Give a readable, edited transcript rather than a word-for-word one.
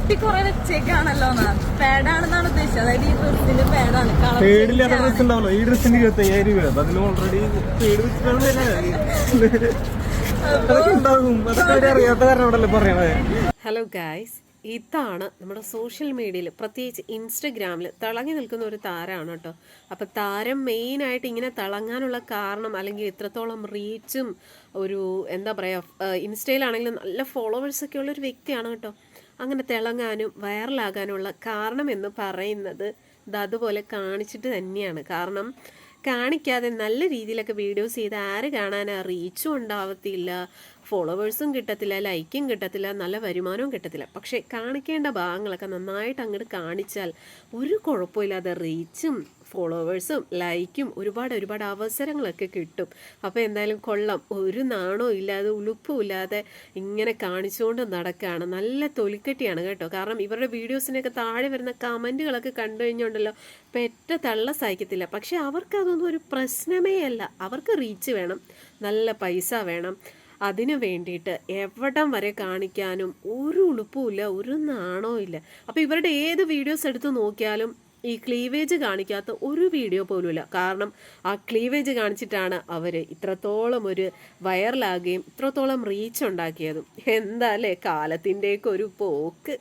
കെട്ടി കുറെ വെച്ചേക്കാണല്ലോ പാഡാണെന്നാണ് ഉദ്ദേശിച്ചത്. അതായത് ഈ ഡ്രസ്സിന്റെ പാഡാണ്. പേടില്ലാത്ത ഡ്രസ് ഉണ്ടാവല്ലോ, ഈ ഡ്രസ്സിന് 25,000 രൂപ. അതിന് ഓൾറെഡി പേട് വെച്ചിട്ടാണ് അതൊക്കെ ഉണ്ടാകും. അതൊക്കെ അറിയാത്ത കാരണം അവിടെ പറയണത്. ഹലോ ഗായ്സ്, ഇതാണ് നമ്മുടെ സോഷ്യൽ മീഡിയയിൽ, പ്രത്യേകിച്ച് ഇൻസ്റ്റഗ്രാമിൽ തിളങ്ങി നിൽക്കുന്ന ഒരു താരമാണ് കേട്ടോ. അപ്പോൾ താരം മെയിനായിട്ട് ഇങ്ങനെ തിളങ്ങാനുള്ള കാരണം, അല്ലെങ്കിൽ ഇത്രത്തോളം റീച്ചും ഒരു എന്താ പറയുക, ഇൻസ്റ്റയിലാണെങ്കിലും നല്ല ഫോളോവേഴ്സൊക്കെ ഉള്ളൊരു വ്യക്തിയാണ് കേട്ടോ. അങ്ങനെ തിളങ്ങാനും വൈറലാകാനുള്ള കാരണം എന്ന് പറയുന്നത് അതുപോലെ കാണിച്ചിട്ട് തന്നെയാണ്. കാരണം കാണിക്കാതെ നല്ല രീതിയിലൊക്കെ വീഡിയോസ് ചെയ്ത് ആര് കാണാനാ, റീച്ചും ഉണ്ടാവത്തില്ല, ഫോളോവേഴ്സും കിട്ടത്തില്ല, ലൈക്കും കിട്ടത്തില്ല, നല്ല വരുമാനവും കിട്ടത്തില്ല. പക്ഷേ കാണിക്കേണ്ട ഭാഗങ്ങളൊക്കെ നന്നായിട്ട് അങ്ങോട്ട് കാണിച്ചാൽ ഒരു കുഴപ്പമില്ലാതെ റീച്ചും ഫോളോവേഴ്സും ലൈക്കും ഒരുപാട് അവസരങ്ങളൊക്കെ കിട്ടും. അപ്പോൾ എന്തായാലും കൊള്ളാം, ഒരു നാണവും ഇല്ലാതെ ഉളുപ്പും ഇല്ലാതെ ഇങ്ങനെ കാണിച്ചുകൊണ്ട് നടക്കുകയാണ്. നല്ല തൊലിക്കെട്ടിയാണ് കേട്ടോ. കാരണം ഇവരുടെ വീഡിയോസിനൊക്കെ താഴെ വരുന്ന കമൻറ്റുകളൊക്കെ കണ്ടു കഴിഞ്ഞുണ്ടല്ലോ, പെറ്റ തള്ള സഹിക്കത്തില്ല. പക്ഷെ അവർക്കതൊന്നും ഒരു പ്രശ്നമേ അല്ല. അവർക്ക് റീച്ച് വേണം, നല്ല പൈസ വേണം. അതിനു വേണ്ടിയിട്ട് എവിടം വരെ കാണിക്കാനും ഒരു ഉളുപ്പുമില്ല, ഒരു നാണവും ഇല്ല. അപ്പോൾ ഇവരുടെ ഏത് വീഡിയോസ് എടുത്ത് നോക്കിയാലും ഈ ക്ലീവേജ് കാണിക്കാത്ത ഒരു വീഡിയോ പോലുമില്ല. കാരണം ആ ക്ലീവേജ് കാണിച്ചിട്ടാണ് അവർ ഇത്രത്തോളം ഒരു വൈറലാകുകയും ഇത്രത്തോളം റീച്ച് ഉണ്ടാക്കിയതും. എന്താ അല്ലേ കാലത്തിൻ്റെയൊക്കെ ഒരു പോക്ക്.